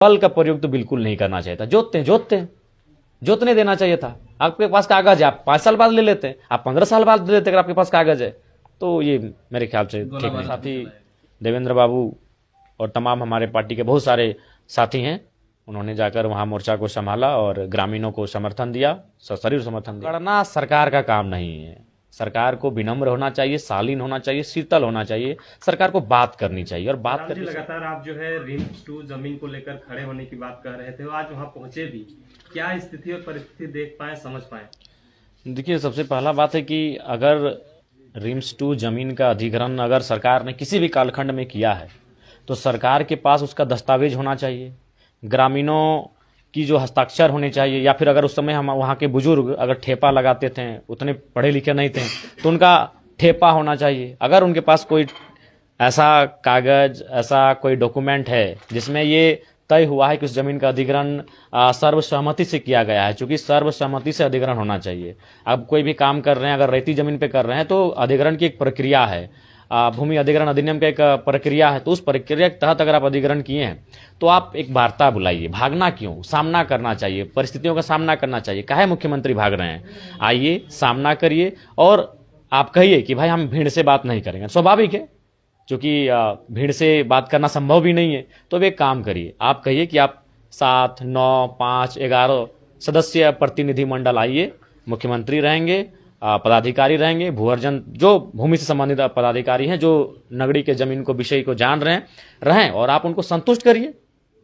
बल का प्रयोग तो बिल्कुल नहीं करना चाहिए था। जोतने देना चाहिए था। आपके पास कागज है, आप 5 साल बाद ले लेते हैं, आप 15 साल बाद ले लेते अगर आपके पास कागज है। तो ये मेरे ख्याल से ठीक नहीं। साथी देवेंद्र बाबू और तमाम हमारे पार्टी के बहुत सारे साथी हैं, उन्होंने जाकर वहां मोर्चा को संभाला और ग्रामीणों को समर्थन दिया, सशरीर समर्थन दिया। करना सरकार का काम नहीं है। सरकार को विनम्र होना चाहिए, शालीन होना चाहिए, शीतल होना चाहिए। सरकार को बात करनी चाहिए और बात करनी। लगातार आप जो है रिम्स 2 जमीन को लेकर खड़े होने की बात कर रहे थे, आज वहां पहुंचे भी, क्या स्थिति और परिस्थिति देख पाए, समझ पाए? देखिए, सबसे पहला बात है कि अगर रिम्स 2 जमीन का अधिग्रहण अगर सरकार ने किसी भी कालखंड में किया है तो सरकार के पास उसका दस्तावेज होना चाहिए, ग्रामीणों की जो हस्ताक्षर होने चाहिए, या फिर अगर उस समय हम वहाँ के बुजुर्ग अगर ठेपा लगाते थे, उतने पढ़े लिखे नहीं थे, तो उनका ठेपा होना चाहिए। अगर उनके पास कोई ऐसा कागज, ऐसा कोई डॉक्यूमेंट है जिसमें ये तय हुआ है कि उस जमीन का अधिग्रहण सर्वसहमति से किया गया है, क्योंकि सर्वसहमति से अधिग्रहण होना चाहिए। अब कोई भी काम कर रहे हैं, अगर रेती जमीन पे कर रहे हैं तो अधिग्रहण की एक प्रक्रिया है, भूमि अधिग्रहण अधिनियम का एक प्रक्रिया है। तो उस प्रक्रिया के तहत अगर आप अधिग्रहण किए हैं तो आप एक वार्ता बुलाइए। भागना क्यों? सामना करना चाहिए, परिस्थितियों का सामना करना चाहिए। काहे मुख्यमंत्री भाग रहे हैं? आइए, सामना करिए और आप कहिए कि भाई हम भीड़ से बात नहीं करेंगे। स्वाभाविक है, क्योंकि भीड़ से बात करना संभव भी नहीं है। तो अब एक काम करिए, आप कहिए कि आप 7, 9, 5, 11 सदस्य प्रतिनिधि मंडल आइए, मुख्यमंत्री रहेंगे, पदाधिकारी रहेंगे, भूअर्जन जो भूमि से संबंधित पदाधिकारी हैं, जो नगरी के जमीन को विषय को जान रहे हैं, रहें और आप उनको संतुष्ट करिए।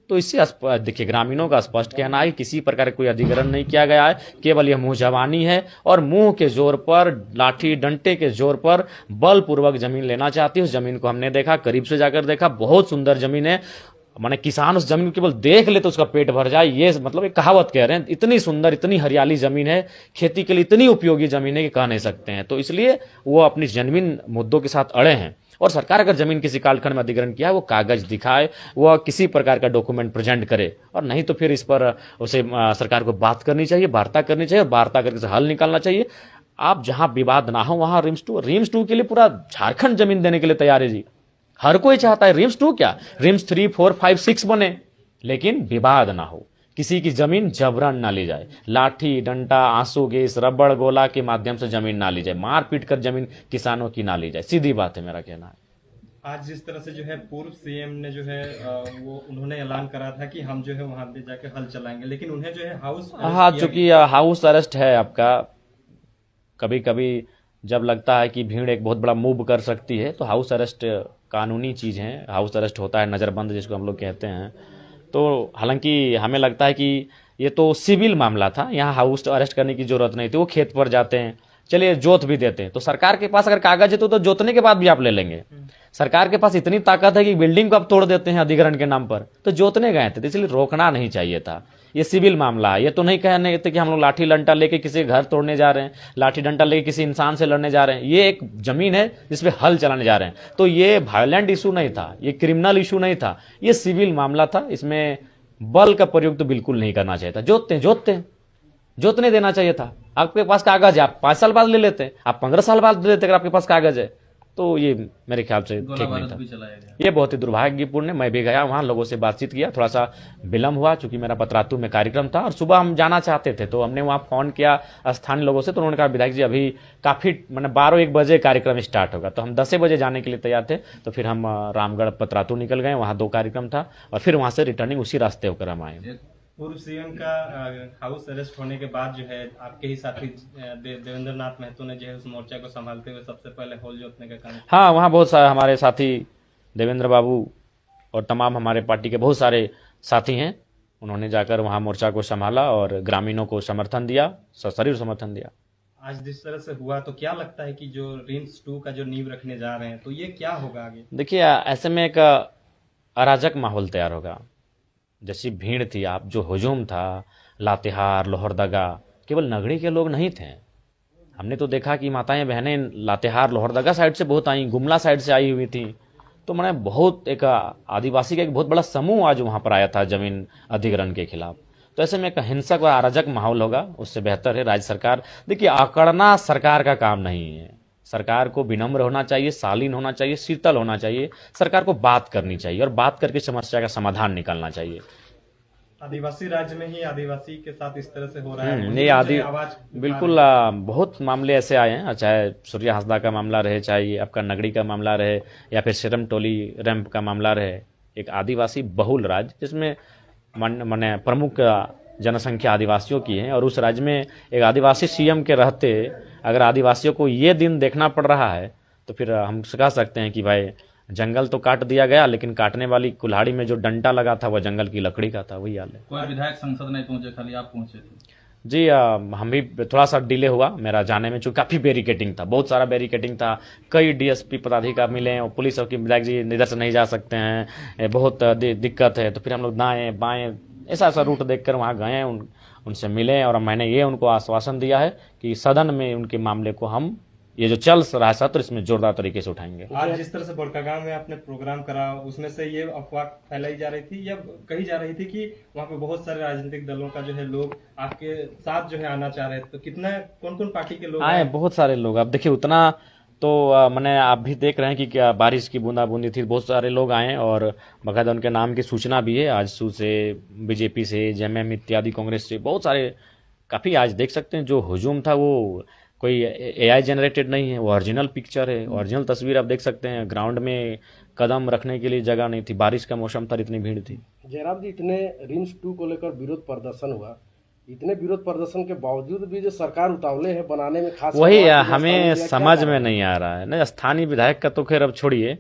तो इससे देखिए, ग्रामीणों का स्पष्ट कहना है कि किसी प्रकार कोई अधिग्रहण नहीं किया गया है, केवल यह मुंह जवानी है और मुंह के जोर पर, लाठी डंटे के जोर पर बलपूर्वक जमीन लेना चाहती है। उस जमीन को हमने देखा, करीब से जाकर देखा, बहुत सुंदर जमीन है। माने किसान उस जमीन को केवल देख ले तो उसका पेट भर जाए, ये मतलब एक कहावत कह रहे हैं। इतनी सुंदर, इतनी हरियाली जमीन है, खेती के लिए इतनी उपयोगी जमीन है कि कह नहीं सकते हैं। तो इसलिए वो अपनी जमीन मुद्दों के साथ अड़े हैं। और सरकार अगर जमीन किसी कालखंड में अधिग्रहण किया है, वो कागज दिखाए, वह किसी प्रकार का डॉक्यूमेंट प्रेजेंट करे, और नहीं तो फिर इस पर उसे सरकार को बात करनी चाहिए, वार्ता करनी चाहिए और वार्ता करके हल निकालना चाहिए। आप जहां विवाद ना हो वहां रिम्स 2 के लिए पूरा झारखंड जमीन देने के लिए तैयार है जी। हर कोई चाहता है। रिम्स 2 क्या, रिम्स 3, 4, 5, 6 बने, लेकिन विवाद ना हो, किसी की जमीन जबरन ना ली जाए, लाठी डंडा, आंसू गैस, रबड़ गोला के माध्यम से जमीन ना ली जाए, मार पीट कर जमीन किसानों की ना ली जाए। सीधी बात है, मेरा कहना है। आज जिस तरह से जो है पूर्व सीएम ने जो है वो उन्होंने ऐलान करा था कि हम जो है वहां पे जाके हल चलाएंगे, लेकिन उन्हें जो है हाउस, हाँ, चूंकि हाउस अरेस्ट है आपका, कभी कभी जब लगता है कि भीड़ एक बहुत बड़ा मूव कर सकती है तो हाउस अरेस्ट कानूनी चीज़ है। हाउस अरेस्ट होता है, नज़रबंद जिसको हम लोग कहते हैं। तो हालांकि हमें लगता है कि ये तो सिविल मामला था, यहाँ हाउस अरेस्ट करने की जरूरत नहीं थी। वो खेत पर जाते हैं, चलिए जोत भी देते हैं, तो सरकार के पास अगर कागज है तो जोतने के बाद भी आप ले लेंगे। सरकार के पास इतनी ताकत है कि बिल्डिंग को आप तोड़ देते हैं अधिग्रहण के नाम पर, तो जोतने गए थे, तो इसलिए रोकना नहीं चाहिए था। ये सिविल मामला है, ये तो नहीं कहने थे कि हम लोग लाठी डंडा लेके किसी घर तोड़ने जा रहे हैं, लाठी डंडा लेके किसी इंसान से लड़ने जा रहे हैं। ये एक जमीन है जिसपे हल चलाने जा रहे हैं। तो ये वायलेंट इशू नहीं था, ये क्रिमिनल इशू नहीं था, ये सिविल मामला था। इसमें बल का प्रयोग तो बिल्कुल नहीं करना चाहिए था। जोतने देना चाहिए था। आपके पास कागज है, आप 5 साल बाद ले लेते हैं, आप 15 साल बाद ले लेते अगर आपके पास कागज है। तो ये मेरे ख्याल से ठीक नहीं था। ये बहुत ही दुर्भाग्यपूर्ण है। मैं भी गया वहाँ, लोगों से बातचीत किया, थोड़ा सा विलम्ब हुआ चूंकि मेरा पतरातू में कार्यक्रम था और सुबह हम जाना चाहते थे। तो हमने वहाँ फोन किया स्थानीय लोगों से, तो उन्होंने कहा विधायक जी अभी काफी 12-1 बजे कार्यक्रम स्टार्ट होगा। तो हम 10 बजे जाने के लिए तैयार थे। तो फिर हम रामगढ़ पतरातू निकल गए, वहाँ 2 कार्यक्रम था और फिर वहाँ से रिटर्निंग उसी रास्ते होकर हम आए। पूर्व सीएम का हाउस अरेस्ट होने के बाद जो है आपके ही साथी देवेंद्र नाथ महतो ने जो है उस मोर्चा को संभालते हुए सबसे पहले होल जोतने का काम। हाँ, वहाँ बहुत सारे हमारे साथी देवेंद्र बाबू और तमाम हमारे पार्टी के बहुत सारे साथी हैं, उन्होंने जाकर वहाँ मोर्चा को संभाला और ग्रामीणों को समर्थन दिया, सशरीर समर्थन दिया। आज जिस तरह से हुआ, तो क्या लगता है कि जो रिम्स 2 का जो नींव रखने जा रहे हैं, तो ये क्या होगा आगे? देखिए, ऐसे में एक अराजक माहौल तैयार होगा। जैसी भीड़ थी, आप जो हुजूम था, लातेहार, लोहरदगा, केवल नगरी के लोग नहीं थे। हमने तो देखा कि माताएं बहनें लातेहार, लोहरदगा साइड से बहुत आई, गुमला साइड से आई हुई थी। तो मैंने बहुत एक आदिवासी का एक बहुत बड़ा समूह आज वहां पर आया था जमीन अधिग्रहण के खिलाफ। तो ऐसे में एक हिंसक और अराजक माहौल होगा, उससे बेहतर है राज्य सरकार। देखिए, आकड़ना सरकार का काम नहीं है। सरकार को विनम्र होना चाहिए, शालीन होना चाहिए, शीतल होना चाहिए। सरकार को बात करनी चाहिए और बात करके समस्या का समाधान निकालना चाहिए। आदिवासी राज्य में ही आदिवासी के साथ इस तरह से हो रहा है। ये आदि आवाज बिल्कुल बहुत मामले ऐसे आए हैं, चाहे सूर्या हंसदा का मामला रहे, चाहे ये आपका नगड़ी का मामला रहे, या फिर सिरम टोली रैंप का मामला रहे। एक आदिवासी बहुल राज्य जिसमें माने प्रमुख जनसंख्या आदिवासियों की है, और उस राज्य में एक आदिवासी सीएम के रहते अगर आदिवासियों को ये दिन देखना पड़ रहा है, तो फिर हम कह सकते हैं कि भाई जंगल तो काट दिया गया, लेकिन काटने वाली कुल्हाड़ी में जो डंडा लगा था वह जंगल की लकड़ी का था। वही हाल है। कोई विधायक संसद नहीं पहुंचे, खाली आप पहुंचे थे। जी हम भी थोड़ा सा डिले हुआ मेरा जाने में, चूँकि काफ़ी बैरिकेटिंग था, बहुत सारा बैरिकेटिंग था। कई डीएसपी पदाधिकारी मिले और पुलिस और की विधायक जी इधर से नहीं जा सकते हैं, बहुत दिक्कत है। तो फिर हम लोग दाएँ बाएँ ऐसा रूट देखकर वहाँ गए, उनसे मिले, और मैंने ये उनको आश्वासन दिया है कि सदन में उनके मामले को हम ये जो चल रहा है सत्र, इसमें जोरदार तरीके से उठाएंगे। आज जिस तरह से बड़कागांव में आपने प्रोग्राम करा, उसमें से ये अफवाह फैलाई जा रही थी या कही जा रही थी कि वहाँ पे बहुत सारे राजनीतिक दलों का जो है लोग आपके साथ जो है आना चाह रहे थे, तो कितना कौन कौन पार्टी के लोग आए? बहुत सारे लोग। अब देखिए उतना तो मैंने आप भी देख रहे हैं कि क्या बारिश की बूंदाबूंदी थी, बहुत सारे लोग आए और बाकायदा उनके नाम की सूचना भी है। आजसू से, बीजेपी से, जेएमएम इत्यादि, कांग्रेस से बहुत सारे, काफ़ी आज देख सकते हैं जो हुजूम था वो कोई एआई जनरेटेड नहीं है, वो ओरिजिनल पिक्चर है, ओरिजिनल तस्वीर आप देख सकते हैं। ग्राउंड में कदम रखने के लिए जगह नहीं थी, बारिश का मौसम था, इतनी भीड़ थी। जयराम जी, इतने रिम्स 2 को लेकर विरोध प्रदर्शन हुआ, इतने विरोध प्रदर्शन के बावजूद भी जो सरकार उतावले है बनाने में, खास वही हमें समझ में नहीं आ रहा है ना। स्थानीय विधायक का तो खैर अब छोड़िए,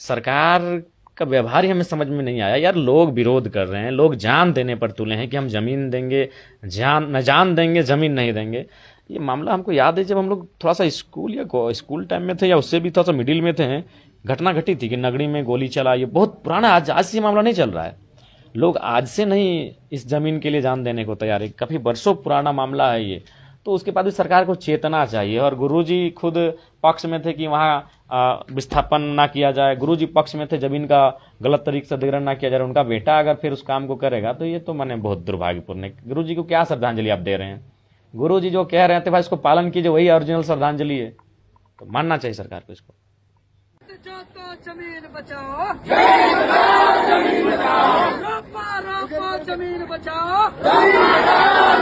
सरकार का व्यवहार ही हमें समझ में नहीं आया। यार लोग विरोध कर रहे हैं, लोग जान देने पर तुले हैं कि हम जमीन देंगे, जान देंगे, जमीन नहीं देंगे। ये मामला हमको याद है जब हम लोग थोड़ा सा स्कूल टाइम में थे, या उससे भी थोड़ा सा मिडिल में थे, घटना घटी थी कि नगड़ी में गोली चला। ये बहुत पुराना, आज से मामला नहीं चल रहा है। लोग आज से नहीं इस जमीन के लिए जान देने को तैयार है, काफी बरसों पुराना मामला है ये। तो उसके बाद भी सरकार को चेतना चाहिए। और गुरुजी खुद पक्ष में थे कि वहाँ विस्थापन ना किया जाए, गुरुजी पक्ष में थे जमीन का गलत तरीके से अधिग्रहण ना किया जाए। उनका बेटा अगर फिर उस काम को करेगा तो ये तो मैंने बहुत दुर्भाग्यपूर्ण है। गुरुजी को क्या श्रद्धांजलि आप दे रहे हैं? गुरुजी जो कह रहे थे भाई इसको पालन कीजिए, वही ओरिजिनल श्रद्धांजलि है। तो मानना चाहिए सरकार को इसको। जमीन बचाओ, जमीन बचाओ, रोपा जमीन बचाओ,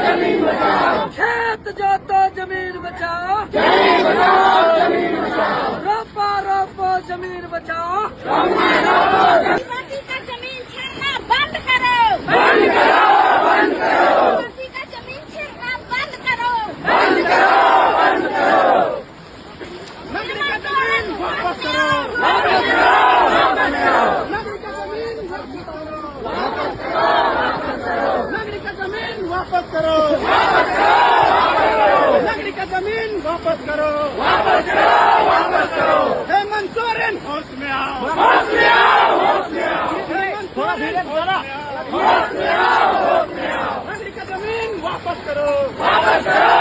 जमीन बचाओ, खेत जोतो जमीन बचाओ, जमीन बचाओ, रोपा जमीन बचाओ, आदिवासी का जमीन छीनना बंद करो, बंद करो, बंद करो, आदिवासी का जमीन छीनना बंद करो, बंद करो, बंद करो, नगरी का जमीन वापस करो, वापस करो, वापस करो, नगरी का जमीन वापस करो, नगरी का जमीन वापस करो, वापस करो, नगरी का जमीन वापस करो, वापस करो, वापस करो। हेमंत सोरेन होश में आओ, होश में आओ, होश में आओ, हेमंत सोरेन होश में आओ, होश में आओ, होश में आओ, नगरी का जमीन वापस करो, वापस करो।